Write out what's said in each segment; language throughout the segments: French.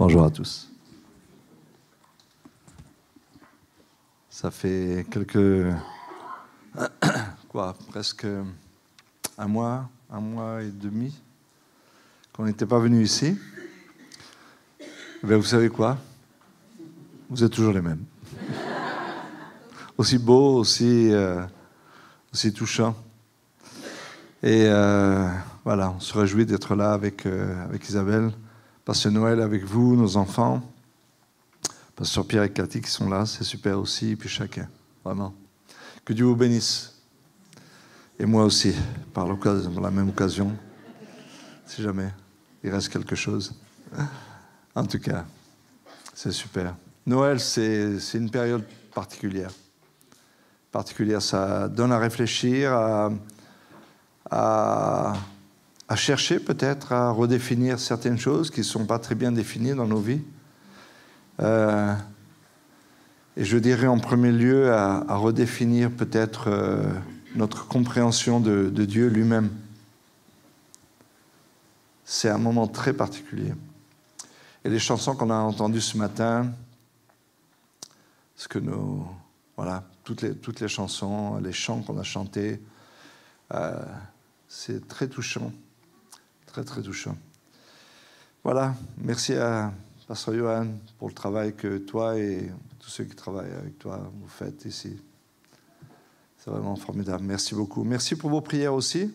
Bonjour à tous. Ça fait presque un mois et demi qu'on n'était pas venu ici. Ben, vous savez quoi? Vous êtes toujours les mêmes. Aussi beaux, aussi touchants. Et voilà, on se réjouit d'être là avec Isabelle, passer Noël avec vous, nos enfants. Pasteur Pierre et Cathy qui sont là, c'est super aussi, et puis chacun, vraiment. Que Dieu vous bénisse. Et moi aussi, par la même occasion, si jamais il reste quelque chose. En tout cas, c'est super. Noël, c'est une période particulière. Ça donne à réfléchir, à chercher peut-être, à redéfinir certaines choses qui ne sont pas très bien définies dans nos vies. Et je dirais en premier lieu à redéfinir peut-être notre compréhension de Dieu lui-même. C'est un moment très particulier. Et les chansons qu'on a entendues ce matin, toutes les chansons, les chants qu'on a chantés, c'est très touchant, très très touchant. Voilà, merci à Pasteur Johan pour le travail que toi et tous ceux qui travaillent avec toi vous faites ici. C'est vraiment formidable. Merci beaucoup. Merci pour vos prières aussi.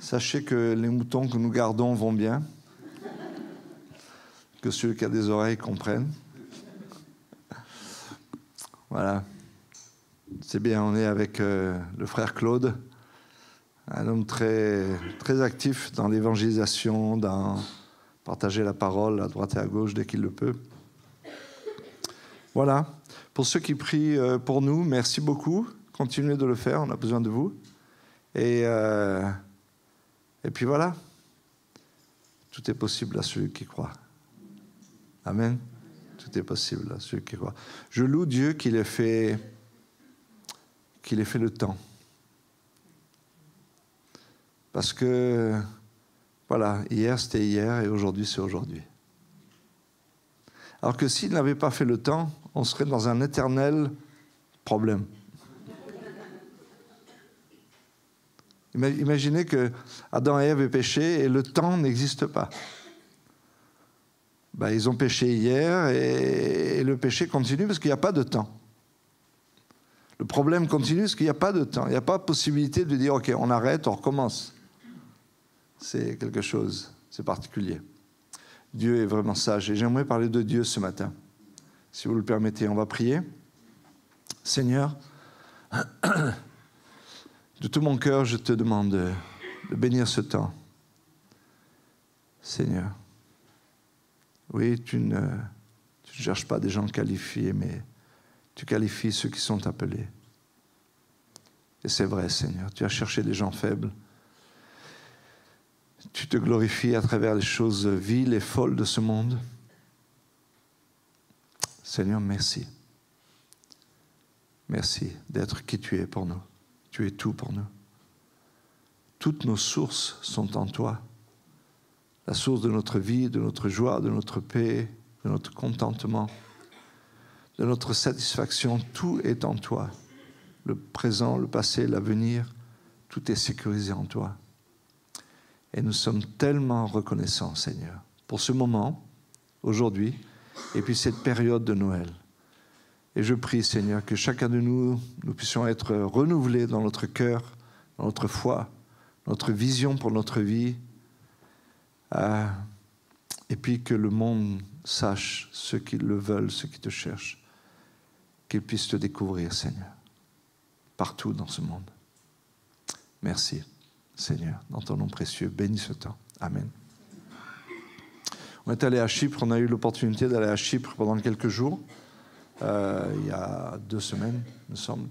Sachez que les moutons que nous gardons vont bien. Que ceux qui ont des oreilles comprennent. Voilà. C'est bien, on est avec le frère Claude, un homme très, très actif dans l'évangélisation, dans partager la parole à droite et à gauche dès qu'il le peut. Voilà. Pour ceux qui prient pour nous, merci beaucoup. Continuez de le faire, on a besoin de vous. Et puis voilà. Tout est possible à ceux qui croient. Amen. Tout est possible à ceux qui croient. Je loue Dieu qu'il ait fait le temps. Parce que, voilà, hier c'était hier et aujourd'hui c'est aujourd'hui. Alors que s'il n'avait pas fait le temps, on serait dans un éternel problème. Imaginez que Adam et Ève aient péché et le temps n'existe pas. Ils ont péché hier et le péché continue parce qu'il n'y a pas de temps. Le problème continue parce qu'il n'y a pas de temps. Il n'y a pas de possibilité de dire « Ok, on arrête, on recommence ». C'est quelque chose, c'est particulier. Dieu est vraiment sage. Et j'aimerais parler de Dieu ce matin. Si vous le permettez, on va prier. Seigneur, de tout mon cœur, je te demande de bénir ce temps. Seigneur, oui, tu ne cherches pas des gens qualifiés, mais tu qualifies ceux qui sont appelés. Et c'est vrai, Seigneur, tu as cherché des gens faibles. Tu te glorifies à travers les choses viles et folles de ce monde. Seigneur, merci. Merci d'être qui tu es pour nous. Tu es tout pour nous. Toutes nos sources sont en toi. La source de notre vie, de notre joie, de notre paix, de notre contentement, de notre satisfaction, tout est en toi. Le présent, le passé, l'avenir, tout est sécurisé en toi. Et nous sommes tellement reconnaissants, Seigneur, pour ce moment, aujourd'hui, et puis cette période de Noël. Et je prie, Seigneur, que chacun de nous puissions être renouvelés dans notre cœur, dans notre foi, notre vision pour notre vie, et puis que le monde sache ceux qui le veulent, ceux qui te cherchent, qu'ils puissent te découvrir, Seigneur, partout dans ce monde. Merci, Seigneur, dans ton nom précieux. Bénis ce temps. Amen. On est allé à Chypre, on a eu l'opportunité d'aller à Chypre pendant quelques jours, il y a 2 semaines, il me semble.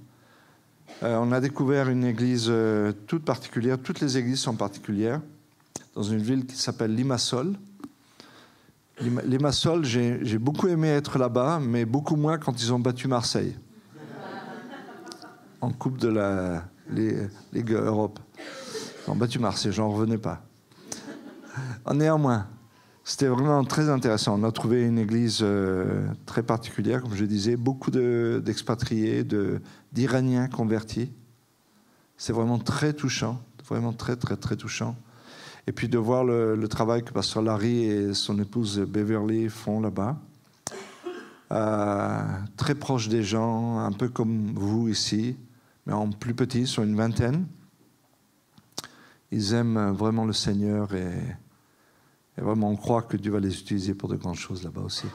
On a découvert une église toute particulière, toutes les églises sont particulières, dans une ville qui s'appelle Limassol. Limassol, j'ai beaucoup aimé être là-bas, mais beaucoup moins quand ils ont battu Marseille. En Coupe de la Ligue Europe. Ils ont battu Marseille, j'en revenais pas. Néanmoins, C'était vraiment très intéressant. On a trouvé une église très particulière, comme je disais, beaucoup d'expatriés, d'Iraniens convertis. C'est vraiment très touchant, vraiment très, très, très touchant. Et puis de voir le travail que Pasteur Larry et son épouse Beverly font là-bas. Très proche des gens, un peu comme vous ici, mais en plus petit, ils sont une vingtaine. Ils aiment vraiment le Seigneur et vraiment on croit que Dieu va les utiliser pour de grandes choses là-bas aussi.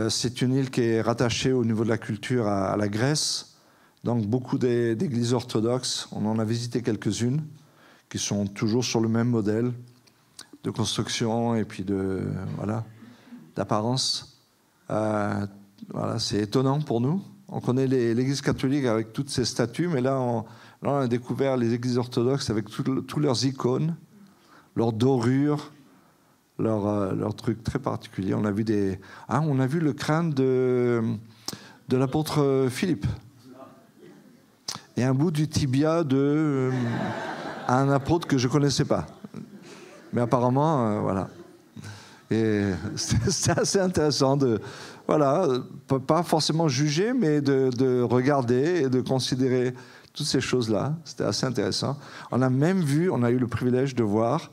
C'est une île qui est rattachée au niveau de la culture à la Grèce, donc beaucoup d'églises orthodoxes. On en a visité quelques-unes qui sont toujours sur le même modèle de construction et puis d'apparence. C'est étonnant pour nous. On connaît l'Église catholique avec toutes ses statues, mais là, on a découvert les églises orthodoxes avec tous leurs icônes, leurs dorures, leurs trucs très particuliers. On a vu le crâne de l'apôtre Philippe et un bout du tibia un apôtre que je ne connaissais pas. Mais apparemment, voilà. Et c'est assez intéressant pas forcément juger, mais de regarder et de considérer toutes ces choses-là. C'était assez intéressant. On a eu le privilège de voir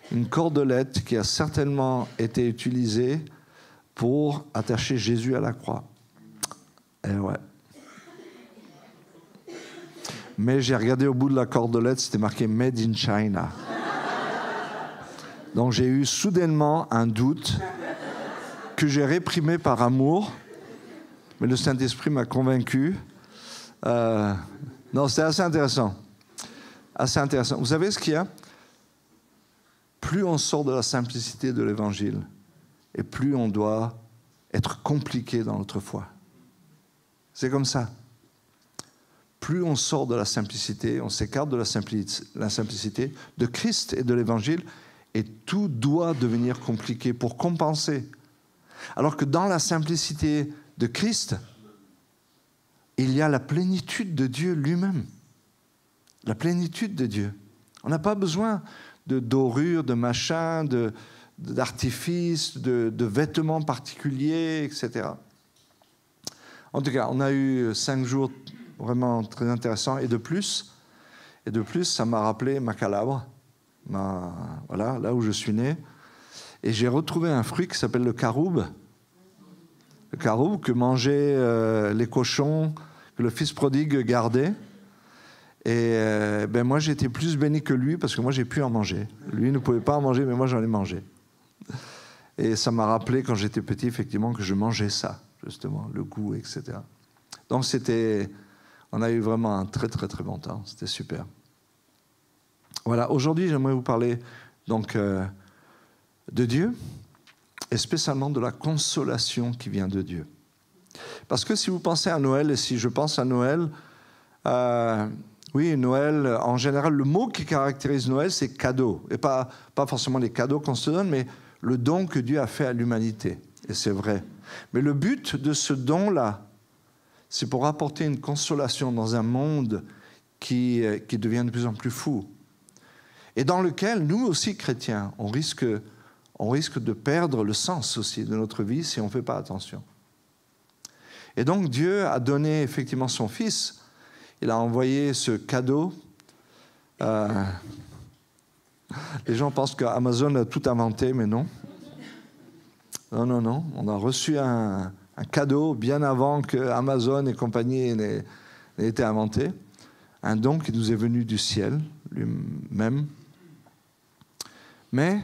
une cordelette qui a certainement été utilisée pour attacher Jésus à la croix. Et ouais. Mais j'ai regardé au bout de la cordelette, c'était marqué « Made in China ». Donc j'ai eu soudainement un doute que j'ai réprimé par amour, mais le Saint-Esprit m'a convaincu. Non, c'était assez intéressant. Assez intéressant. Vous savez ce qu'il y a ? Plus on sort de la simplicité de l'Évangile, et plus on doit être compliqué dans notre foi. C'est comme ça. Plus on sort de la simplicité, on s'écarte de la simplicité de Christ et de l'Évangile, et tout doit devenir compliqué pour compenser. Alors que dans la simplicité de Christ, il y a la plénitude de Dieu lui-même. La plénitude de Dieu. On n'a pas besoin de dorures, de machins, d'artifices, de vêtements particuliers, etc. En tout cas, on a eu 5 jours vraiment très intéressants. Et de plus, ça m'a rappelé ma Calabre. Là où je suis né. Et j'ai retrouvé un fruit qui s'appelle le caroube. Le caroube que mangeaient les cochons, que le fils prodigue gardait. Et moi, j'ai été plus béni que lui parce que moi, j'ai pu en manger. Lui ne pouvait pas en manger, mais moi, j'en ai mangé. Et ça m'a rappelé, quand j'étais petit, effectivement, que je mangeais ça, justement, le goût, etc. Donc, on a eu vraiment un très, très, très bon temps. C'était super. Voilà, aujourd'hui, j'aimerais vous parler donc de Dieu et spécialement de la consolation qui vient de Dieu. Parce que si vous pensez à Noël, et si je pense à Noël, oui, Noël, en général, le mot qui caractérise Noël, c'est cadeau. Et pas forcément les cadeaux qu'on se donne, mais le don que Dieu a fait à l'humanité. Et c'est vrai. Mais le but de ce don-là, c'est pour apporter une consolation dans un monde qui devient de plus en plus fou. Et dans lequel, nous aussi, chrétiens, on risque de perdre le sens aussi de notre vie si on ne fait pas attention. Et donc, Dieu a donné effectivement son Fils. Il a envoyé ce cadeau. Les gens pensent qu'Amazon a tout inventé, mais non. Non. On a reçu un cadeau bien avant que Amazon et compagnie n'aient été inventés. Un don qui nous est venu du ciel lui-même. Mais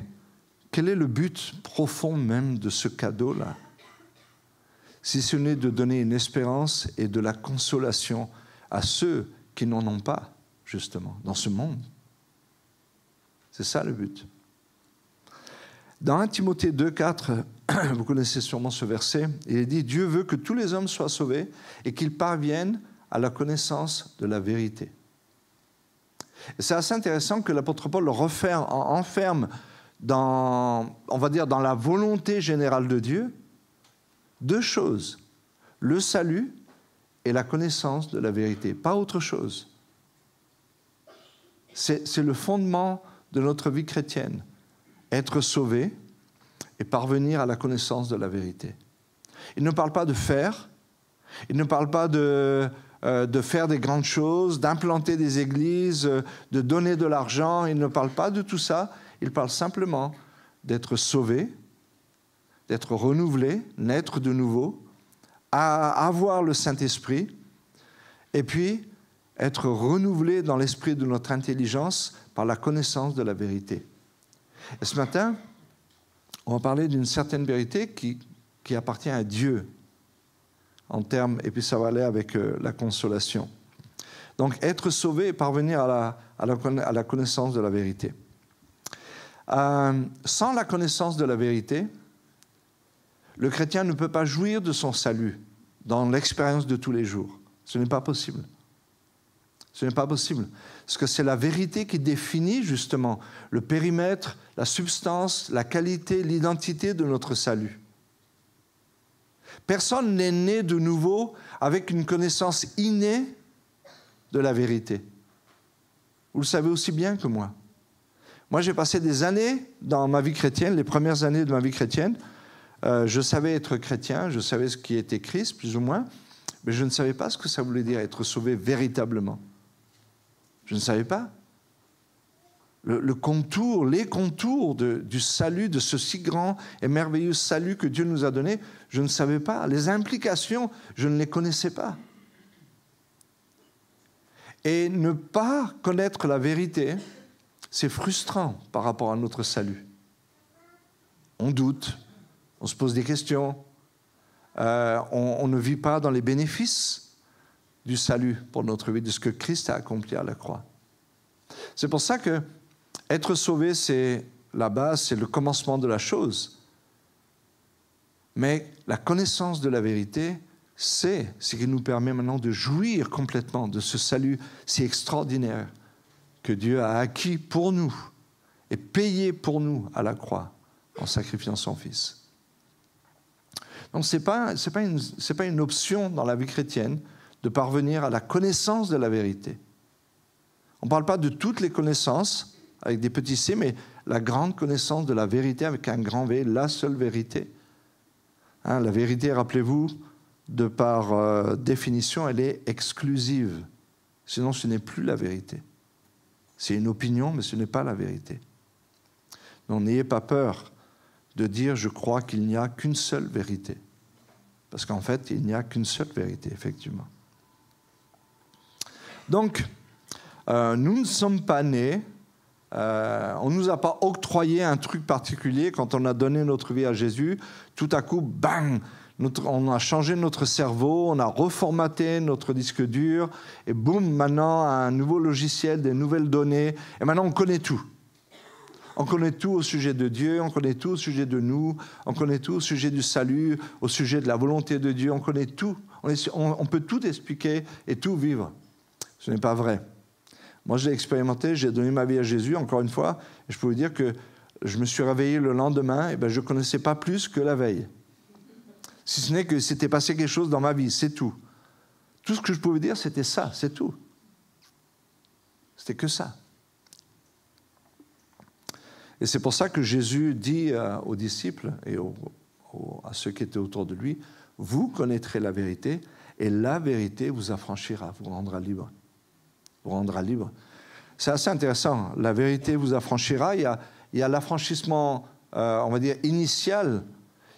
quel est le but profond même de ce cadeau-là ? Si ce n'est de donner une espérance et de la consolation à ceux qui n'en ont pas, justement, dans ce monde. C'est ça le but. Dans 1 Timothée 2,4, vous connaissez sûrement ce verset, il est dit « Dieu veut que tous les hommes soient sauvés et qu'ils parviennent à la connaissance de la vérité. » C'est assez intéressant que l'apôtre Paul enferme dans la volonté générale de Dieu 2 choses, le salut et la connaissance de la vérité, pas autre chose. C'est le fondement de notre vie chrétienne, être sauvé et parvenir à la connaissance de la vérité. Il ne parle pas de faire, il ne parle pas de faire des grandes choses, d'implanter des églises, de donner de l'argent, il ne parle pas de tout ça, il parle simplement d'être sauvé, d'être renouvelé, naître de nouveau, à avoir le Saint-Esprit, et puis être renouvelé dans l'esprit de notre intelligence par la connaissance de la vérité. Et ce matin, on va parler d'une certaine vérité qui appartient à Dieu, en termes, et puis ça va aller avec la consolation. Donc, être sauvé et parvenir à la connaissance de la vérité. Sans la connaissance de la vérité, le chrétien ne peut pas jouir de son salut dans l'expérience de tous les jours. Ce n'est pas possible. Ce n'est pas possible. Parce que c'est la vérité qui définit justement le périmètre, la substance, la qualité, l'identité de notre salut. Personne n'est né de nouveau avec une connaissance innée de la vérité. Vous le savez aussi bien que moi. Moi, j'ai passé des années dans ma vie chrétienne, les premières années de ma vie chrétienne. Je savais être chrétien, je savais ce qui était Christ, plus ou moins, mais je ne savais pas ce que ça voulait dire être sauvé véritablement. Je ne savais pas. Les contours du salut, de ce si grand et merveilleux salut que Dieu nous a donné, je ne savais pas. Les implications, je ne les connaissais pas. Et ne pas connaître la vérité, c'est frustrant par rapport à notre salut. On doute, on se pose des questions, on ne vit pas dans les bénéfices du salut pour notre vie, de ce que Christ a accompli à la croix. C'est pour ça que être sauvé, c'est la base, c'est le commencement de la chose. Mais la connaissance de la vérité, c'est ce qui nous permet maintenant de jouir complètement de ce salut si extraordinaire que Dieu a acquis pour nous et payé pour nous à la croix en sacrifiant son Fils. Donc ce n'est pas une option dans la vie chrétienne de parvenir à la connaissance de la vérité. On ne parle pas de toutes les connaissances avec des petits C, mais la grande connaissance de la vérité avec un grand V, la seule vérité. Hein, la vérité, rappelez-vous, de par définition, elle est exclusive. Sinon, ce n'est plus la vérité. C'est une opinion, mais ce n'est pas la vérité. Donc, n'ayez pas peur de dire « je crois qu'il n'y a qu'une seule vérité ». Parce qu'en fait, il n'y a qu'une seule vérité, effectivement. Donc, nous ne sommes pas nés, on ne nous a pas octroyé un truc particulier quand on a donné notre vie à Jésus. Tout à coup, bang, on a changé notre cerveau, on a reformaté notre disque dur, et boum, maintenant, un nouveau logiciel, des nouvelles données, et maintenant on connaît tout. On connaît tout au sujet de Dieu, on connaît tout au sujet de nous, on connaît tout au sujet du salut, au sujet de la volonté de Dieu, on connaît tout. On peut tout expliquer et tout vivre. Ce n'est pas vrai. Moi, j'ai expérimenté, j'ai donné ma vie à Jésus, encore une fois, et je peux vous dire que je me suis réveillé le lendemain, et je ne connaissais pas plus que la veille. Si ce n'est que s'était passé quelque chose dans ma vie, c'est tout. Tout ce que je pouvais dire, c'était ça, c'est tout. C'était que ça. Et c'est pour ça que Jésus dit aux disciples et à ceux qui étaient autour de lui, « Vous connaîtrez la vérité, et la vérité vous affranchira, vous rendra libre. » Vous rendra libre. C'est assez intéressant. La vérité vous affranchira. Il y a l'affranchissement, on va dire, initial,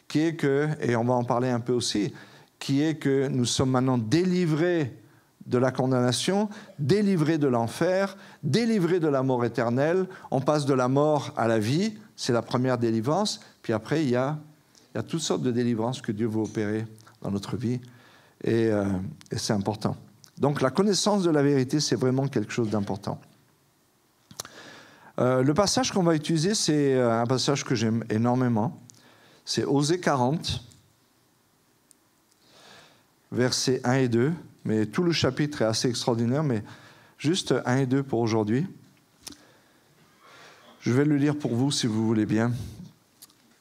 qui est que, et on va en parler un peu aussi, qui est que nous sommes maintenant délivrés de la condamnation, délivrés de l'enfer, délivrés de la mort éternelle. On passe de la mort à la vie, c'est la première délivrance. Puis après, il y a toutes sortes de délivrances que Dieu veut opérer dans notre vie, et c'est important. Donc la connaissance de la vérité, c'est vraiment quelque chose d'important. Le passage qu'on va utiliser, c'est un passage que j'aime énormément. C'est Osée 40, versets 1 et 2. Mais tout le chapitre est assez extraordinaire, mais juste 1 et 2 pour aujourd'hui. Je vais le lire pour vous, si vous voulez bien.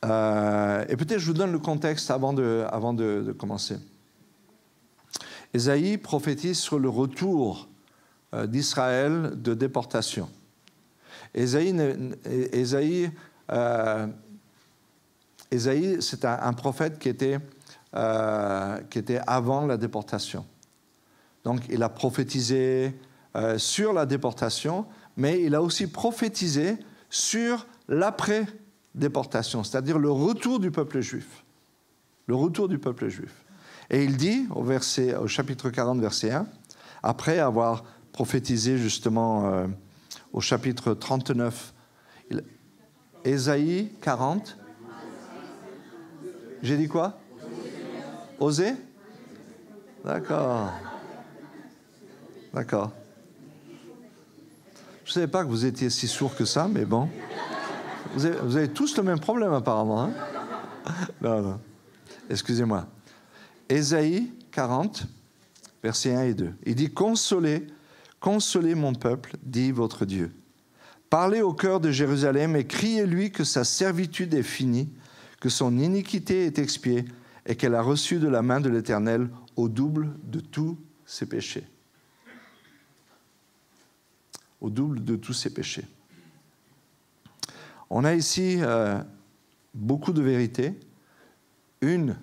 Et peut-être je vous donne le contexte avant de commencer. Ésaïe prophétise sur le retour d'Israël de déportation. Ésaïe Ésaïe, c'est un prophète qui était avant la déportation. Donc, il a prophétisé sur la déportation, mais il a aussi prophétisé sur l'après-déportation, c'est-à-dire le retour du peuple juif. Le retour du peuple juif. Et il dit, au chapitre 40, verset 1, après avoir prophétisé justement au chapitre 39, Ésaïe 40, j'ai dit quoi? Osée? D'accord. D'accord. Je ne savais pas que vous étiez si sourds que ça, mais bon. Vous avez tous le même problème apparemment. Hein? Non. Excusez-moi. Ésaïe 40, versets 1 et 2. Il dit « Consolez, consolez mon peuple, dit votre Dieu. Parlez au cœur de Jérusalem et criez-lui que sa servitude est finie, que son iniquité est expiée et qu'elle a reçu de la main de l'Éternel au double de tous ses péchés. » Au double de tous ses péchés. On a ici beaucoup de vérités. Une,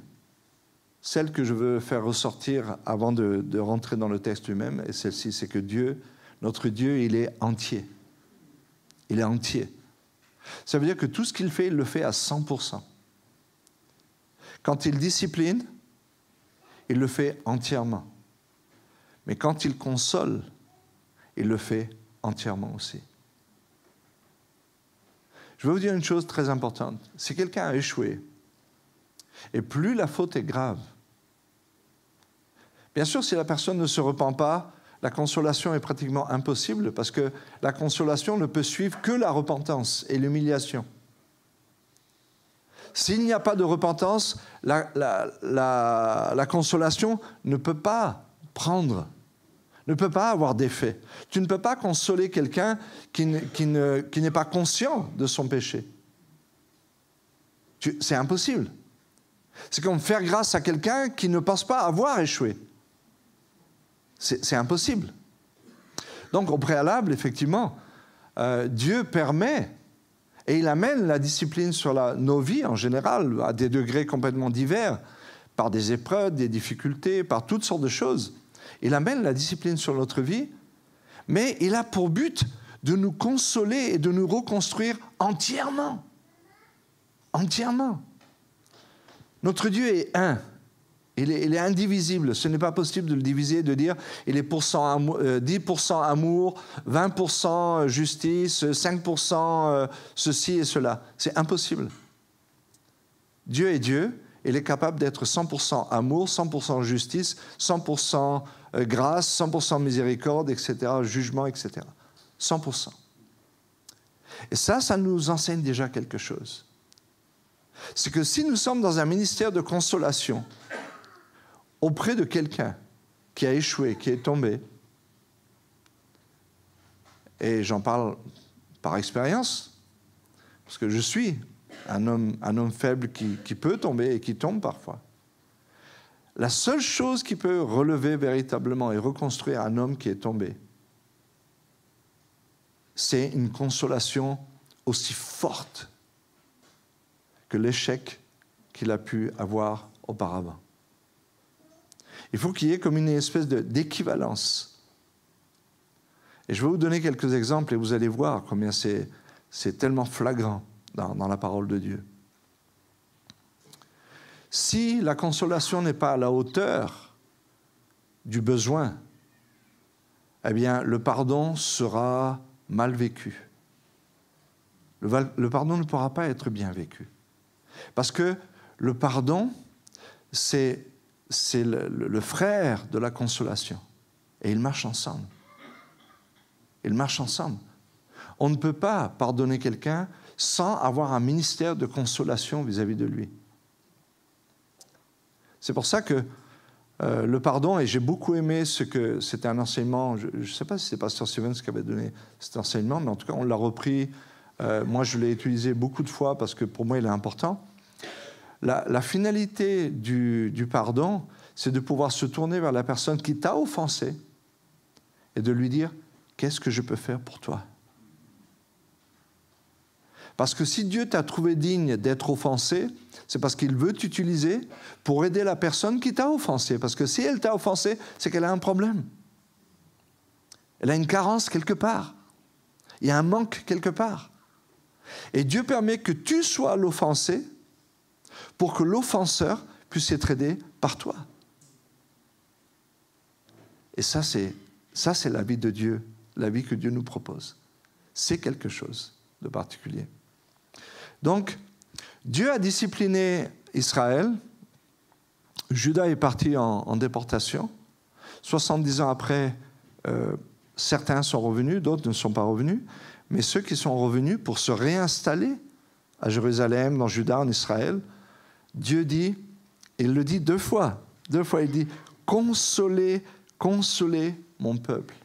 celle que je veux faire ressortir avant de rentrer dans le texte lui-même, et celle-ci, c'est que Dieu, notre Dieu, il est entier. Il est entier. Ça veut dire que tout ce qu'il fait, il le fait à 100%. Quand il discipline, il le fait entièrement. Mais quand il console, il le fait entièrement aussi. Je vais vous dire une chose très importante. Si quelqu'un a échoué, et plus la faute est grave, bien sûr, si la personne ne se repent pas, la consolation est pratiquement impossible parce que la consolation ne peut suivre que la repentance et l'humiliation. S'il n'y a pas de repentance, la consolation ne peut pas prendre, ne peut pas avoir d'effet. Tu ne peux pas consoler quelqu'un qui n'est pas conscient de son péché. C'est impossible. C'est comme faire grâce à quelqu'un qui ne pense pas avoir échoué. C'est impossible. Donc, au préalable, effectivement, Dieu permet et il amène la discipline sur nos vies en général, à des degrés complètement divers, par des épreuves, des difficultés, par toutes sortes de choses. Il amène la discipline sur notre vie, mais il a pour but de nous consoler et de nous reconstruire entièrement. Entièrement. Notre Dieu est un. Il est indivisible. Ce n'est pas possible de le diviser, de dire il est 10% amour, 20% justice, 5% ceci et cela. C'est impossible. Dieu est Dieu. Il est capable d'être 100% amour, 100% justice, 100% grâce, 100% miséricorde, etc., jugement, etc. 100%. Et ça nous enseigne déjà quelque chose. C'est que si nous sommes dans un ministère de consolation auprès de quelqu'un qui a échoué, qui est tombé, et j'en parle par expérience, parce que je suis un homme faible qui peut tomber et qui tombe parfois. La seule chose qui peut relever véritablement et reconstruire un homme qui est tombé, c'est une consolation aussi forte que l'échec qu'il a pu avoir auparavant. Il faut qu'il y ait comme une espèce d'équivalence. Et je vais vous donner quelques exemples et vous allez voir combien c'est tellement flagrant dans la parole de Dieu. Si la consolation n'est pas à la hauteur du besoin, eh bien, le pardon sera mal vécu. Le pardon ne pourra pas être bien vécu. Parce que le pardon, c'est le frère de la consolation. Et ils marchent ensemble. Ils marchent ensemble. On ne peut pas pardonner quelqu'un sans avoir un ministère de consolation vis-à-vis de lui. C'est pour ça que le pardon, et j'ai beaucoup aimé c'était un enseignement, je ne sais pas si c'est Pasteur Stevens qui avait donné cet enseignement, mais en tout cas on l'a repris, moi je l'ai utilisé beaucoup de fois parce que pour moi il est important. La finalité du pardon, c'est de pouvoir se tourner vers la personne qui t'a offensé et de lui dire « Qu'est-ce que je peux faire pour toi ?» Parce que si Dieu t'a trouvé digne d'être offensé, c'est parce qu'il veut t'utiliser pour aider la personne qui t'a offensé. Parce que si elle t'a offensé, c'est qu'elle a un problème. Elle a une carence quelque part. Il y a un manque quelque part. Et Dieu permet que tu sois l'offensé pour que l'offenseur puisse être aidé par toi. Et ça, c'est la vie de Dieu, la vie que Dieu nous propose. C'est quelque chose de particulier. Donc, Dieu a discipliné Israël. Juda est parti en déportation. 70 ans après, certains sont revenus, d'autres ne sont pas revenus. Mais ceux qui sont revenus pour se réinstaller à Jérusalem, dans Juda, en Israël, Dieu dit, il le dit deux fois, il dit « Consolez, consolez mon peuple ».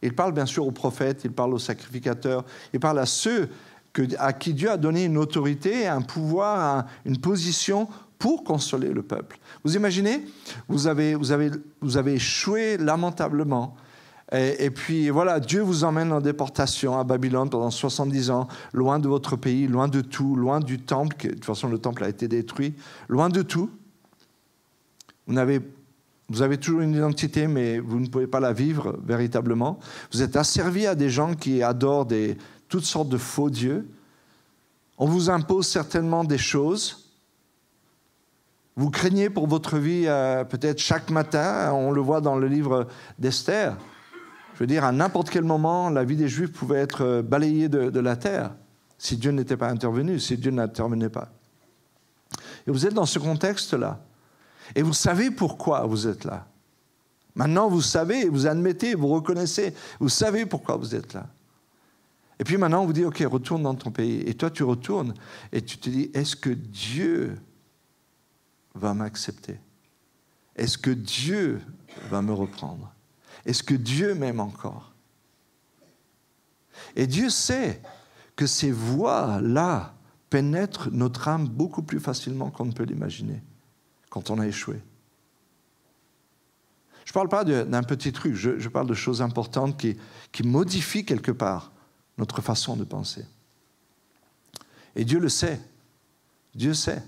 Il parle bien sûr aux prophètes, il parle aux sacrificateurs, il parle à ceux à qui Dieu a donné une autorité, un pouvoir, une position pour consoler le peuple. Vous imaginez, vous avez échoué lamentablement. Et puis voilà, Dieu vous emmène en déportation à Babylone pendant 70 ans, loin de votre pays, loin de tout, loin du temple, de toute façon le temple a été détruit, loin de tout. Vous avez toujours une identité, mais vous ne pouvez pas la vivre véritablement. Vous êtes asservis à des gens qui adorent toutes sortes de faux dieux. On vous impose certainement des choses. Vous craignez pour votre vie peut-être chaque matin. On le voit dans le livre d'Esther. Je veux dire, à n'importe quel moment, la vie des Juifs pouvait être balayée de la terre si Dieu n'était pas intervenu, si Dieu n'intervenait pas. Et vous êtes dans ce contexte-là. Et vous savez pourquoi vous êtes là. Maintenant, vous savez, vous admettez, vous reconnaissez, vous savez pourquoi vous êtes là. Et puis maintenant, on vous dit, OK, retourne dans ton pays. Et toi, tu retournes et tu te dis, est-ce que Dieu va m'accepter? Est-ce que Dieu va me reprendre? Est-ce que Dieu m'aime encore? Et Dieu sait que ces voies-là pénètrent notre âme beaucoup plus facilement qu'on ne peut l'imaginer quand on a échoué. Je ne parle pas d'un petit truc, je parle de choses importantes qui modifient quelque part notre façon de penser. Et Dieu le sait. Dieu sait.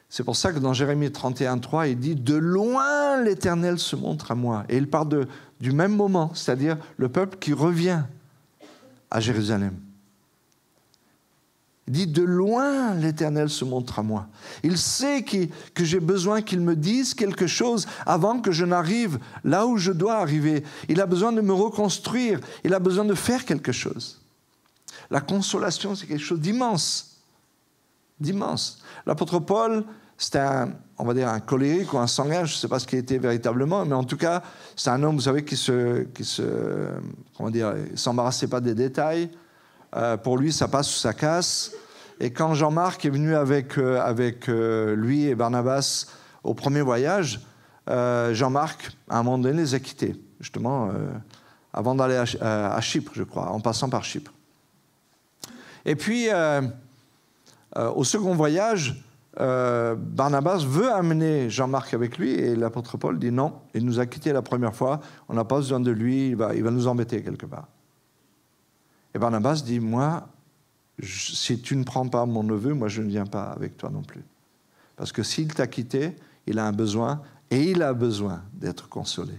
C'est pour ça que dans Jérémie 31:3, il dit « De loin l'Éternel se montre à moi ». Et il parle du même moment, c'est-à-dire le peuple qui revient à Jérusalem. Il dit « De loin l'Éternel se montre à moi ». Il sait que j'ai besoin qu'il me dise quelque chose avant que je n'arrive là où je dois arriver. Il a besoin de me reconstruire. Il a besoin de faire quelque chose. La consolation, c'est quelque chose d'immense. D'immense. L'apôtre Paul, c'était on va dire un colérique ou un sanguin, je ne sais pas ce qu'il était véritablement, mais en tout cas, c'est un homme, vous savez, qui s'embarrassait pas des détails. Pour lui, ça passe ou ça casse. Et quand Jean-Marc est venu avec lui et Barnabas au premier voyage, Jean-Marc, à un moment donné, les a quittés, justement, avant d'aller à Chypre, je crois, en passant par Chypre. Et puis, au second voyage, Barnabas veut amener Jean-Marc avec lui et l'apôtre Paul dit non, il nous a quittés la première fois, on n'a pas besoin de lui, il va nous embêter quelque part. Et Barnabas dit, moi, si tu ne prends pas mon neveu, moi je ne viens pas avec toi non plus. Parce que s'il t'a quitté, il a un besoin et il a besoin d'être consolé.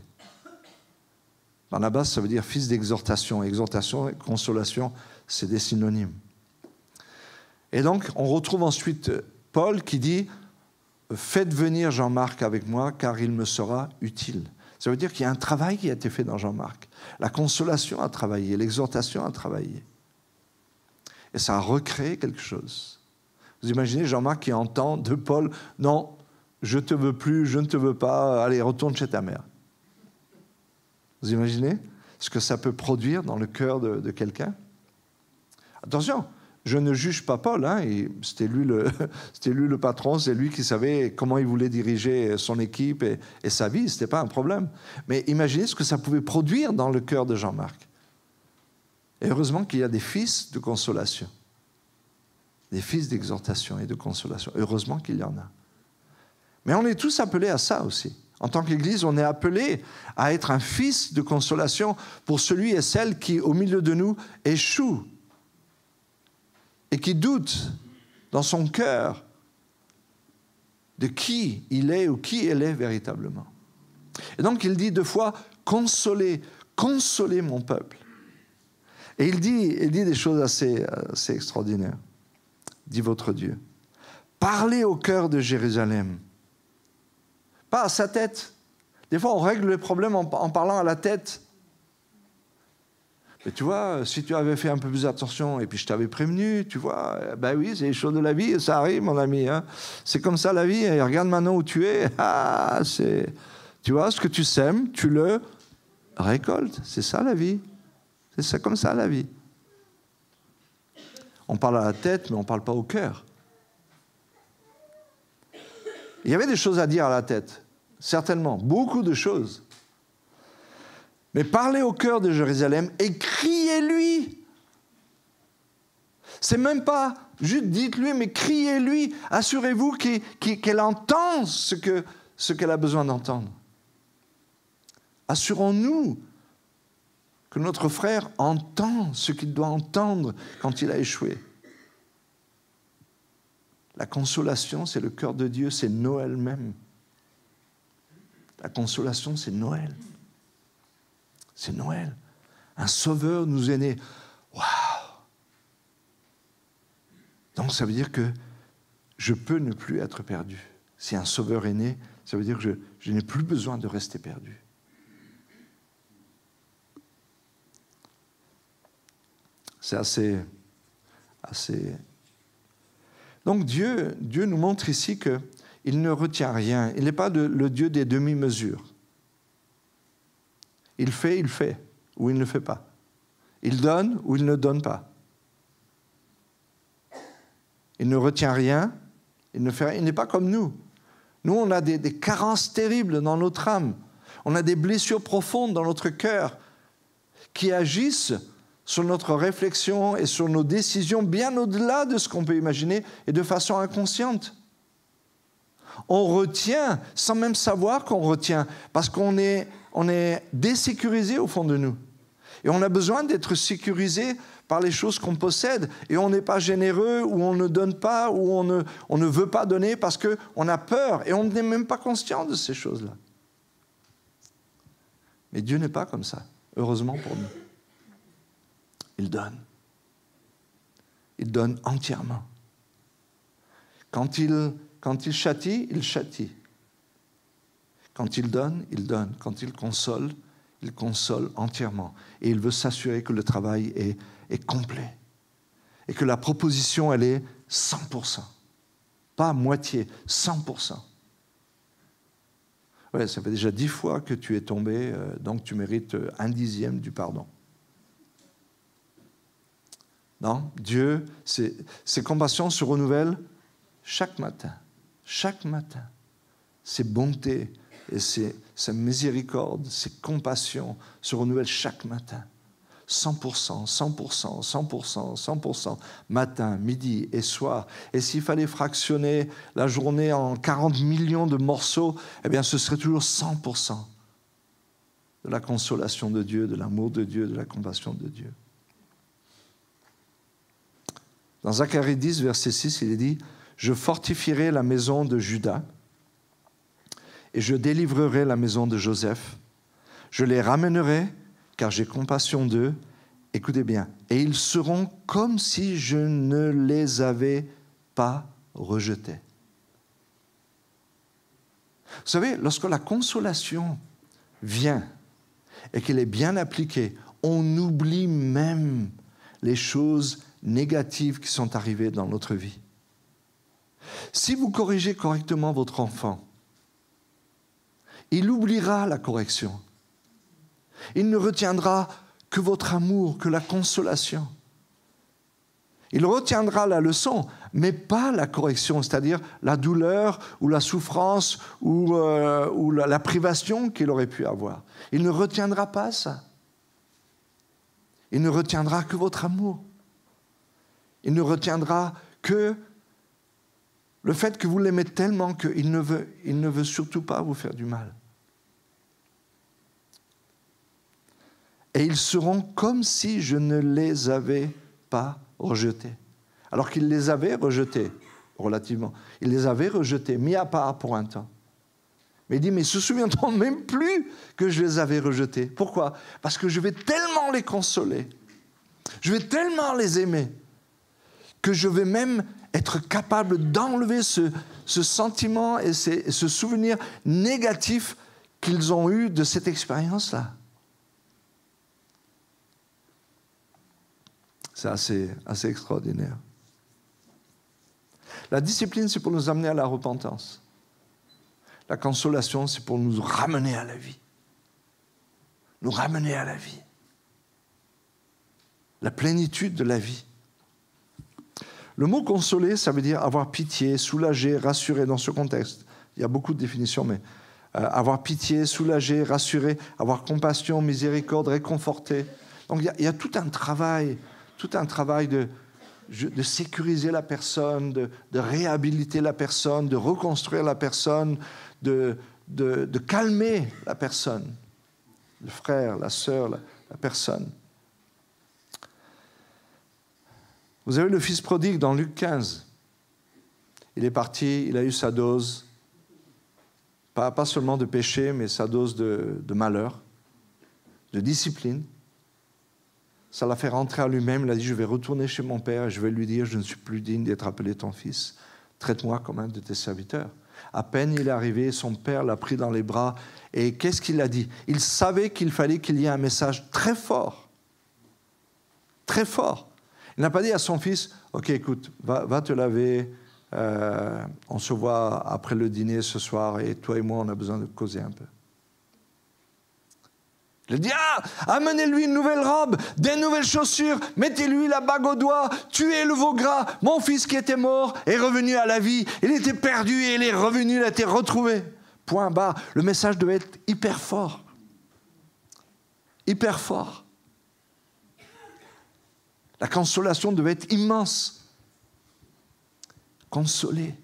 Barnabas, ça veut dire fils d'exhortation. Exhortation et consolation, c'est des synonymes. Et donc, on retrouve ensuite Paul qui dit « Faites venir Jean-Marc avec moi, car il me sera utile ». Ça veut dire qu'il y a un travail qui a été fait dans Jean-Marc. La consolation a travaillé, l'exhortation a travaillé. Et ça a recréé quelque chose. Vous imaginez Jean-Marc qui entend de Paul « Non, je ne te veux plus, je ne te veux pas, allez, retourne chez ta mère ». Vous imaginez ce que ça peut produire dans le cœur de quelqu'un? Attention, je ne juge pas Paul, hein, c'était lui le patron, c'est lui qui savait comment il voulait diriger son équipe et sa vie, ce n'était pas un problème. Mais imaginez ce que ça pouvait produire dans le cœur de Jean-Marc. Et heureusement qu'il y a des fils de consolation, des fils d'exhortation et de consolation. Heureusement qu'il y en a. Mais on est tous appelés à ça aussi. En tant qu'Église, on est appelé à être un fils de consolation pour celui et celle qui, au milieu de nous, échoue. et qui doute dans son cœur de qui il est ou qui elle est véritablement. Et donc il dit 2 fois, consolez mon peuple. Et il dit des choses assez extraordinaires. Dit votre Dieu. Parlez au cœur de Jérusalem. Pas à sa tête. Des fois, on règle le problème en parlant à la tête. Mais tu vois, si tu avais fait un peu plus attention et puis je t'avais prévenu, tu vois, ben oui, c'est les choses de la vie, ça arrive, mon ami. Hein. C'est comme ça la vie. Et regarde maintenant où tu es. Ah, tu vois, ce que tu sèmes, tu le récoltes. C'est ça la vie. C'est comme ça la vie. On parle à la tête, mais on ne parle pas au cœur. Il y avait des choses à dire à la tête, certainement, beaucoup de choses. Mais parlez au cœur de Jérusalem et criez-lui. C'est même pas juste dites-lui, mais criez-lui. Assurez-vous qu'elle entend ce qu'elle a besoin d'entendre. Assurons-nous que notre frère entend ce qu'il doit entendre quand il a échoué. La consolation, c'est le cœur de Dieu, c'est Noël même. La consolation, c'est Noël. C'est Noël. Un sauveur nous est né. Waouh! Donc ça veut dire que je peux ne plus être perdu. Si un sauveur est né, ça veut dire que je n'ai plus besoin de rester perdu. C'est assez... Donc Dieu nous montre ici qu'il ne retient rien. Il n'est pas le Dieu des demi-mesures. Il fait, ou il ne fait pas. Il donne, ou il ne donne pas. Il ne retient rien, il ne fait rien. Il n'est pas comme nous. Nous, on a des carences terribles dans notre âme. On a des blessures profondes dans notre cœur qui agissent sur notre réflexion et sur nos décisions bien au-delà de ce qu'on peut imaginer et de façon inconsciente. On retient sans même savoir qu'on retient parce qu'on est désécurisé au fond de nous. Et on a besoin d'être sécurisé par les choses qu'on possède. Et on n'est pas généreux ou on ne donne pas ou on ne veut pas donner parce qu'on a peur et on n'est même pas conscient de ces choses-là. Mais Dieu n'est pas comme ça, heureusement pour nous. Il donne. Il donne entièrement. Quand il châtie, il châtie. Quand il donne, il donne. Quand il console entièrement. Et il veut s'assurer que le travail est complet. Et que la proposition, elle est 100%. Pas à moitié, 100%. Ouais, ça fait déjà 10 fois que tu es tombé, donc tu mérites 1/10 du pardon. Non, Dieu, ses compassions se renouvellent chaque matin. Chaque matin. Ses bontés et sa miséricorde, ses compassions se renouvellent chaque matin. 100%, 100%, 100%, 100%, matin, midi et soir. Et s'il fallait fractionner la journée en 40 millions de morceaux, eh bien ce serait toujours 100% de la consolation de Dieu, de l'amour de Dieu, de la compassion de Dieu. Dans Zacharie 10, verset 6, il est dit « Je fortifierai la maison de Juda et je délivrerai la maison de Joseph. Je les ramènerai, car j'ai compassion d'eux. » Écoutez bien. « Et ils seront comme si je ne les avais pas rejetés. » Vous savez, lorsque la consolation vient et qu'elle est bien appliquée, on oublie même les choses négatives qui sont arrivées dans notre vie. Si vous corrigez correctement votre enfant, il oubliera la correction. Il ne retiendra que votre amour, que la consolation. Il retiendra la leçon, mais pas la correction, c'est-à-dire la douleur ou la souffrance ou la privation qu'il aurait pu avoir. Il ne retiendra pas ça. Il ne retiendra que votre amour. Il ne retiendra que le fait que vous l'aimez tellement qu'il ne veut surtout pas vous faire du mal. Et ils seront comme si je ne les avais pas rejetés. alors qu'il les avait rejetés, relativement. Il les avait rejetés, mis à part pour un temps. Mais il dit, mais se souviendront même plus que je les avais rejetés. Pourquoi? Parce que je vais tellement les consoler, je vais tellement les aimer, que je vais même être capable d'enlever ce sentiment et ce souvenir négatif qu'ils ont eu de cette expérience-là. C'est assez extraordinaire. La discipline, c'est pour nous amener à la repentance. La consolation, c'est pour nous ramener à la vie. Nous ramener à la vie. La plénitude de la vie. Le mot « consoler », ça veut dire avoir pitié, soulager, rassurer dans ce contexte. Il y a beaucoup de définitions, mais avoir pitié, soulager, rassurer, avoir compassion, miséricorde, réconforter. Donc il y a tout un travail de sécuriser la personne, de réhabiliter la personne, de reconstruire la personne, de calmer la personne, le frère, la sœur, la personne. Vous avez le fils prodigue dans Luc 15. Il est parti, il a eu sa dose, pas seulement de péché, mais sa dose de malheur, de discipline. Ça l'a fait rentrer à lui-même. Il a dit, je vais retourner chez mon père et je vais lui dire, je ne suis plus digne d'être appelé ton fils. Traite-moi comme un de tes serviteurs. À peine il est arrivé, son père l'a pris dans les bras. Et qu'est-ce qu'il a dit? Il savait qu'il fallait qu'il y ait un message très fort. Très fort. Il n'a pas dit à son fils, ok, écoute, va te laver, on se voit après le dîner ce soir et toi et moi, on a besoin de causer un peu. Il a dit, amenez-lui une nouvelle robe, des nouvelles chaussures, mettez-lui la bague au doigt, tuez le veau gras. Mon fils qui était mort est revenu à la vie. Il était perdu et il est revenu, il a été retrouvé. Point barre. Le message devait être hyper fort. Hyper fort. La consolation devait être immense. Consoler.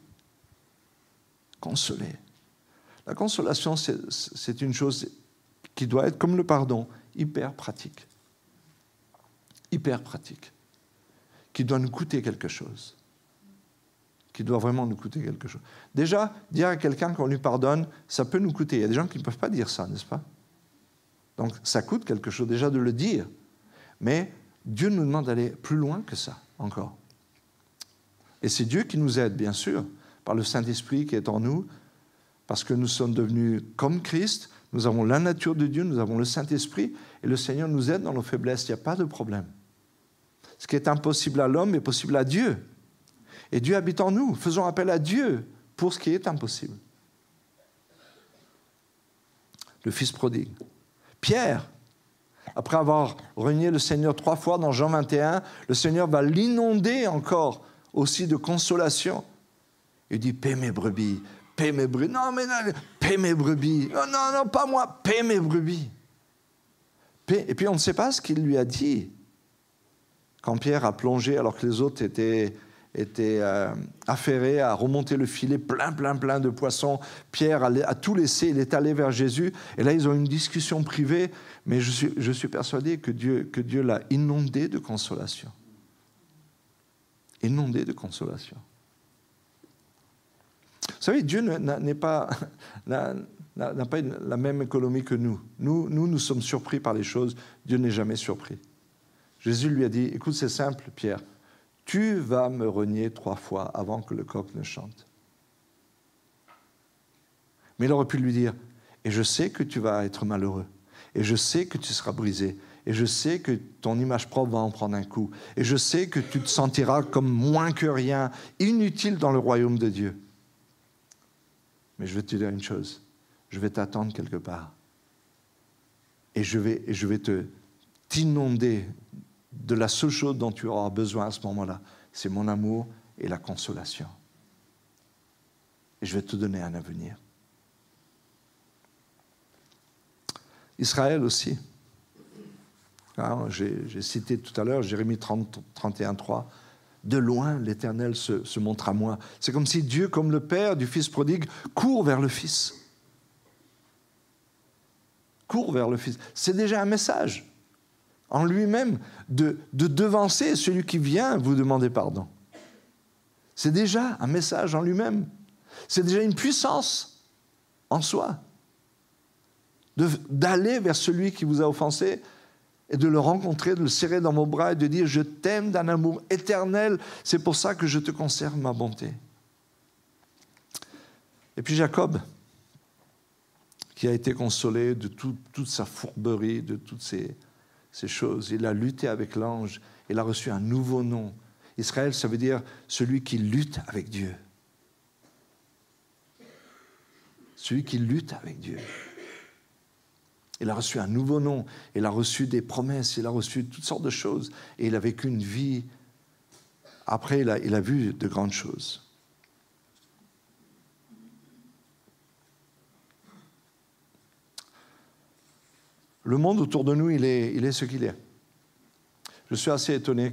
Consoler. La consolation, c'est une chose qui doit être, comme le pardon, hyper pratique. Hyper pratique. Qui doit nous coûter quelque chose. Qui doit vraiment nous coûter quelque chose. Déjà, dire à quelqu'un qu'on lui pardonne, ça peut nous coûter. Il y a des gens qui ne peuvent pas dire ça, n'est-ce pas? Donc, ça coûte quelque chose déjà de le dire. Mais Dieu nous demande d'aller plus loin que ça, encore. Et c'est Dieu qui nous aide, bien sûr, par le Saint-Esprit qui est en nous, parce que nous sommes devenus comme Christ, nous avons la nature de Dieu, nous avons le Saint-Esprit, et le Seigneur nous aide dans nos faiblesses, il n'y a pas de problème. Ce qui est impossible à l'homme est possible à Dieu. Et Dieu habite en nous, faisons appel à Dieu pour ce qui est impossible. Le fils prodigue. Pierre, après avoir renié le Seigneur 3 fois dans Jean 21, le Seigneur va l'inonder encore aussi de consolation. Il dit, paie mes brebis, paie mes brebis. Non, mais non, paie mes brebis. Non, non, non, pas moi, paie mes brebis. Et puis on ne sait pas ce qu'il lui a dit. Quand Pierre a plongé alors que les autres étaient affairés à remonter le filet plein de poissons, Pierre a tout laissé, il est allé vers Jésus. Et là, ils ont une discussion privée. Mais je suis persuadé que Dieu l'a inondé de consolation. Inondé de consolation. Vous savez, Dieu n'a pas la même économie que nous. Nous sommes surpris par les choses. Dieu n'est jamais surpris. Jésus lui a dit, écoute, c'est simple, Pierre. Tu vas me renier 3 fois avant que le coq ne chante. Mais il aurait pu lui dire, et je sais que tu vas être malheureux. Et je sais que tu seras brisé. Et je sais que ton image propre va en prendre un coup. Et je sais que tu te sentiras comme moins que rien, inutile dans le royaume de Dieu. Mais je vais te dire une chose. Je vais t'attendre quelque part. Et je vais t'inonder de la seule chose dont tu auras besoin à ce moment-là. C'est mon amour et la consolation. Et je vais te donner un avenir. Israël aussi. Alors, j'ai cité tout à l'heure Jérémie 31:3. De loin, l'Éternel se montre à moi. C'est comme si Dieu, comme le Père du Fils prodigue, court vers le Fils. Court vers le Fils. C'est déjà un message en lui-même de devancer celui qui vient vous demander pardon. C'est déjà un message en lui-même. C'est déjà une puissance en soi. D'aller vers celui qui vous a offensé et de le rencontrer, de le serrer dans vos bras et de dire « Je t'aime d'un amour éternel, c'est pour ça que je te conserve ma bonté. » Et puis Jacob, qui a été consolé de toute sa fourberie, de toutes ces choses. Il a lutté avec l'ange, il a reçu un nouveau nom. Israël, ça veut dire celui qui lutte avec Dieu. Celui qui lutte avec Dieu. Il a reçu un nouveau nom, il a reçu des promesses, il a reçu toutes sortes de choses. Et il a vécu une vie. Après, il a vu de grandes choses. Le monde autour de nous, il est ce qu'il est. Je suis assez étonné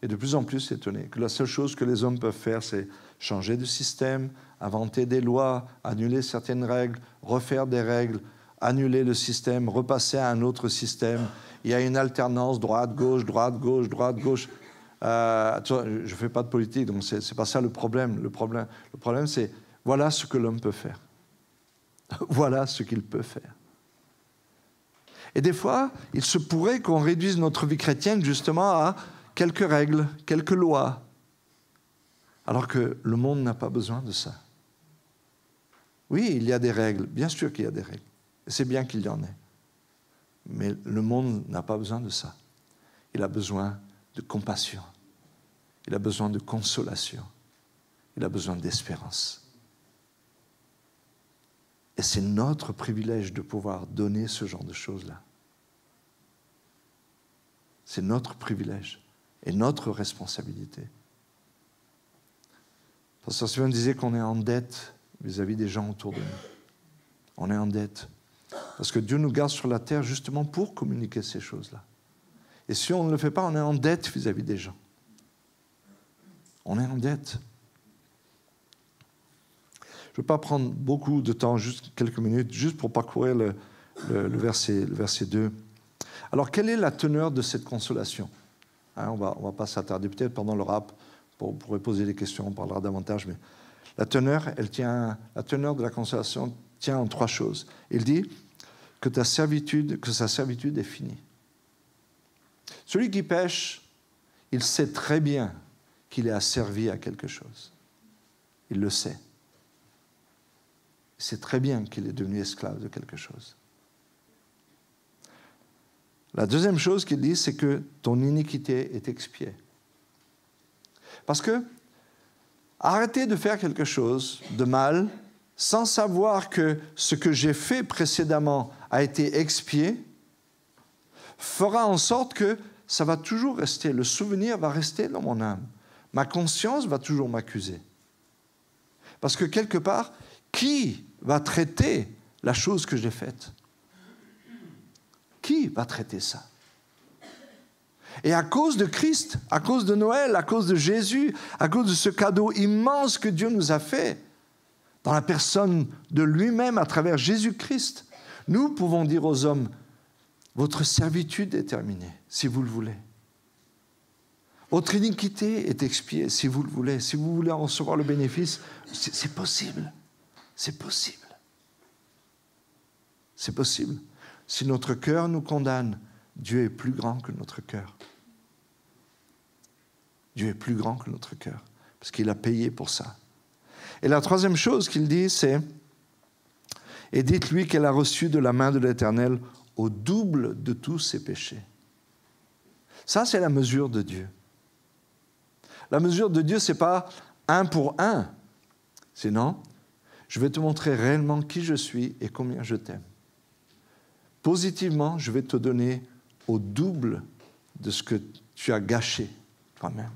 et de plus en plus étonné, que la seule chose que les hommes peuvent faire, c'est changer de système, inventer des lois, annuler certaines règles, refaire des règles, annuler le système, repasser à un autre système. Il y a une alternance droite-gauche, droite-gauche, droite-gauche. Je ne fais pas de politique, donc ce n'est pas ça le problème. Le problème, c'est voilà ce que l'homme peut faire. Voilà ce qu'il peut faire. Et des fois, il se pourrait qu'on réduise notre vie chrétienne justement à quelques règles, quelques lois, alors que le monde n'a pas besoin de ça. Oui, il y a des règles, bien sûr qu'il y a des règles, et c'est bien qu'il y en ait. Mais le monde n'a pas besoin de ça. Il a besoin de compassion, il a besoin de consolation, il a besoin d'espérance. Et c'est notre privilège de pouvoir donner ce genre de choses-là. C'est notre privilège et notre responsabilité. Pasteur Sylvain disait qu'on est en dette vis-à-vis des gens autour de nous. On est en dette. Parce que Dieu nous garde sur la terre justement pour communiquer ces choses-là. Et si on ne le fait pas, on est en dette vis-à-vis des gens. On est en dette. Je ne veux pas prendre beaucoup de temps, juste quelques minutes, juste pour parcourir le verset 2. Alors, quelle est la teneur de cette consolation ? On va pas s'attarder peut-être pendant le rap, on pourrait poser des questions, on parlera davantage, mais la teneur de la consolation tient en 3 choses. Il dit que sa servitude est finie. Celui qui pêche, il sait très bien qu'il est asservi à quelque chose. Il le sait. Il sait très bien qu'il est devenu esclave de quelque chose. La deuxième chose qu'il dit, c'est que ton iniquité est expiée. Parce que arrêter de faire quelque chose de mal sans savoir que ce que j'ai fait précédemment a été expié fera en sorte que ça va toujours rester, le souvenir va rester dans mon âme. Ma conscience va toujours m'accuser. Parce que quelque part, qui va traiter la chose que j'ai faite? Qui va traiter ça? Et à cause de Christ, à cause de Noël, à cause de Jésus, à cause de ce cadeau immense que Dieu nous a fait, dans la personne de lui-même à travers Jésus-Christ, nous pouvons dire aux hommes, votre servitude est terminée, si vous le voulez. Votre iniquité est expiée, si vous le voulez. Si vous voulez en recevoir le bénéfice, c'est possible. C'est possible. C'est possible. Si notre cœur nous condamne, Dieu est plus grand que notre cœur. Dieu est plus grand que notre cœur, parce qu'il a payé pour ça. Et la troisième chose qu'il dit, c'est « Et dites-lui qu'elle a reçu de la main de l'Éternel au double de tous ses péchés. » Ça, c'est la mesure de Dieu. La mesure de Dieu, ce n'est pas 1 pour 1. C'est non, je vais te montrer réellement qui je suis et combien je t'aime. Positivement, je vais te donner au double de ce que tu as gâché toi-même.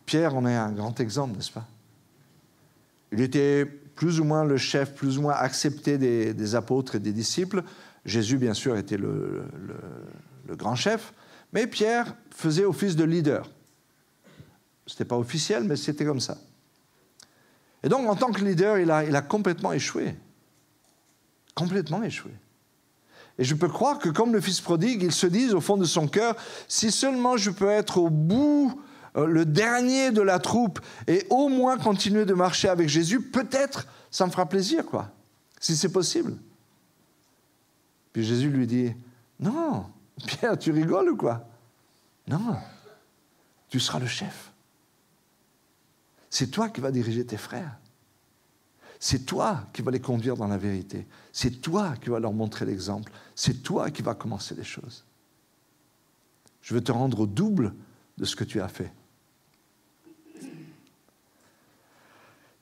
Pierre en est un grand exemple, n'est-ce pas? Il était plus ou moins le chef, plus ou moins accepté des apôtres et des disciples. Jésus, bien sûr, était le grand chef, mais Pierre faisait office de leader. Ce n'était pas officiel, mais c'était comme ça. Et donc, en tant que leader, il a complètement échoué. Complètement échoué. Et je peux croire que comme le fils prodigue, il se dise au fond de son cœur, si seulement je peux être au bout le dernier de la troupe et au moins continuer de marcher avec Jésus, peut-être ça me fera plaisir, quoi, si c'est possible. Puis Jésus lui dit, non, Pierre, tu rigoles ou quoi? Non, tu seras le chef. C'est toi qui vas diriger tes frères. C'est toi qui vas les conduire dans la vérité. C'est toi qui vas leur montrer l'exemple. C'est toi qui vas commencer les choses. Je veux te rendre au double de ce que tu as fait.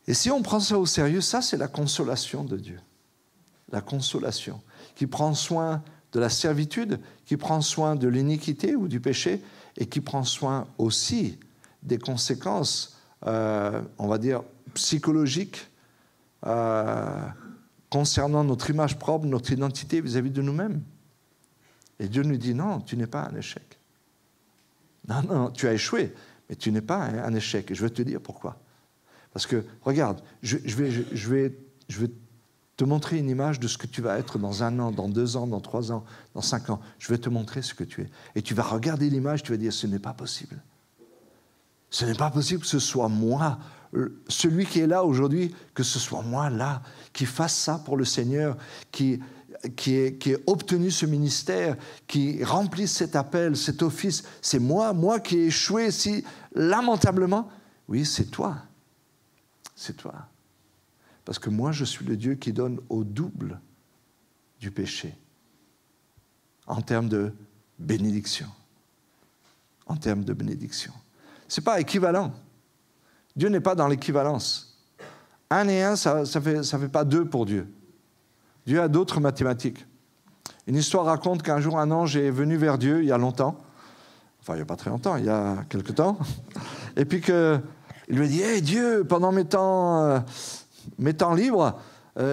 Et si on prend ça au sérieux, ça c'est la consolation de Dieu. La consolation qui prend soin de la servitude, qui prend soin de l'iniquité ou du péché et qui prend soin aussi des conséquences, on va dire, psychologiques concernant notre image propre, notre identité vis-à-vis de nous-mêmes. Et Dieu nous dit, non, tu n'es pas un échec. Non, non, tu as échoué, mais tu n'es pas un échec. Et je vais te dire pourquoi. Parce que, regarde, je vais te montrer une image de ce que tu vas être dans 1 an, dans 2 ans, dans 3 ans, dans 5 ans. Je vais te montrer ce que tu es. Et tu vas regarder l'image, tu vas dire, ce n'est pas possible. Ce n'est pas possible que ce soit moi, celui qui est là aujourd'hui, que ce soit moi là, qui fasse ça pour le Seigneur, qui ait obtenu ce ministère, qui remplisse cet appel, cet office. C'est moi qui ai échoué si lamentablement. Oui, c'est toi. C'est toi. Parce que moi, je suis le Dieu qui donne au double du péché en termes de bénédiction. En termes de bénédiction. Ce n'est pas équivalent. Dieu n'est pas dans l'équivalence. 1 et 1, ça fait pas 2 pour Dieu. Dieu a d'autres mathématiques. Une histoire raconte qu'un jour, un ange est venu vers Dieu, il y a longtemps. Enfin, il n'y a pas très longtemps, il y a quelque temps. Et puis il lui a dit, hey, Dieu, pendant mes temps libres,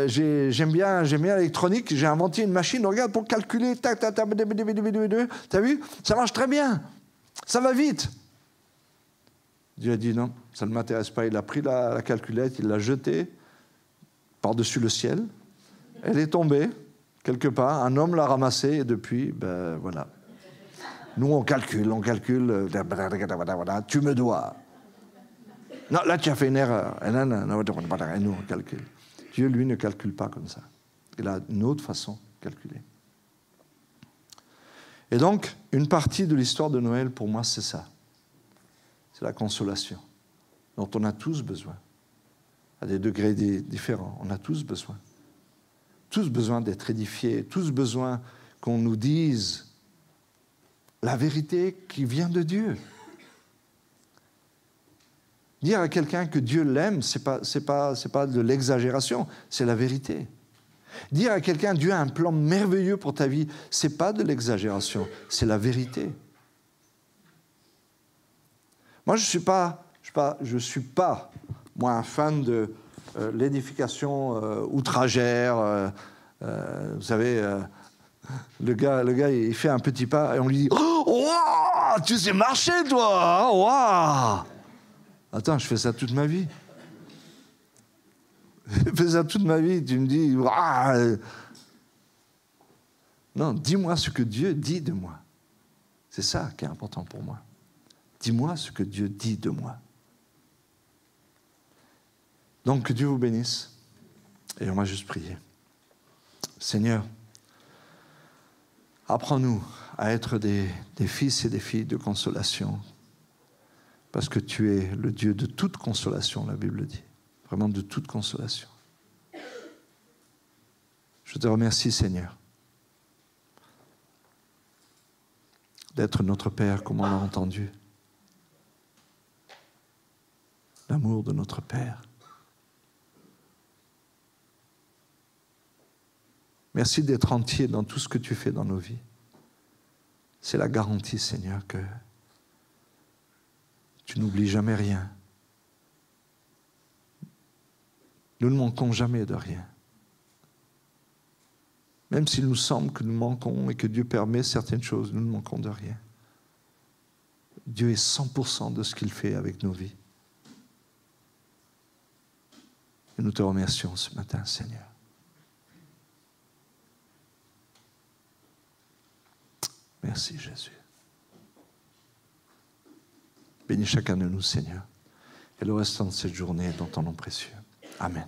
j'aime bien l'électronique, j'ai inventé une machine, regarde, pour calculer, tac, tac, tac, t'as vu? Ça marche très bien, ça va vite. Dieu a dit non, ça ne m'intéresse pas. Il a pris la calculette, il l'a jetée par-dessus le ciel. Elle est tombée, quelque part. Un homme l'a ramassée et depuis, ben voilà. Nous, on calcule. Tu me dois. Non, là, tu as fait une erreur. Et nous, on calcule. Dieu, lui, ne calcule pas comme ça. Il a une autre façon de calculer. Et donc, une partie de l'histoire de Noël, pour moi, c'est ça. C'est la consolation dont on a tous besoin, à des degrés différents. On a tous besoin d'être édifiés, tous besoin qu'on nous dise la vérité qui vient de Dieu. Dire à quelqu'un que Dieu l'aime, c'est pas de l'exagération, c'est la vérité. Dire à quelqu'un Dieu a un plan merveilleux pour ta vie, c'est pas de l'exagération, c'est la vérité. Moi, je suis pas, moi, un fan de l'édification outragère. Vous savez, le gars, il fait un petit pas et on lui dit « Oh, wow, tu sais marcher, toi, wow !» Attends, je fais ça toute ma vie. Je fais ça toute ma vie. Tu me dis « Wow !» Non, dis-moi ce que Dieu dit de moi. C'est ça qui est important pour moi. Dis-moi ce que Dieu dit de moi. Donc, que Dieu vous bénisse. Et on va juste prier. Seigneur, apprends-nous à être des fils et des filles de consolation. Parce que tu es le Dieu de toute consolation, la Bible dit. Vraiment de toute consolation. Je te remercie, Seigneur, d'être notre Père, comme on l'a entendu. L'amour de notre Père. Merci d'être entier dans tout ce que tu fais dans nos vies. C'est la garantie, Seigneur, que tu n'oublies jamais rien. Nous ne manquons jamais de rien. Même s'il nous semble que nous manquons et que Dieu permet certaines choses, nous ne manquons de rien. Dieu est 100% de ce qu'il fait avec nos vies. Et nous te remercions ce matin, Seigneur. Merci, Jésus. Bénis chacun de nous, Seigneur. Et le restant de cette journée dans ton nom précieux. Amen.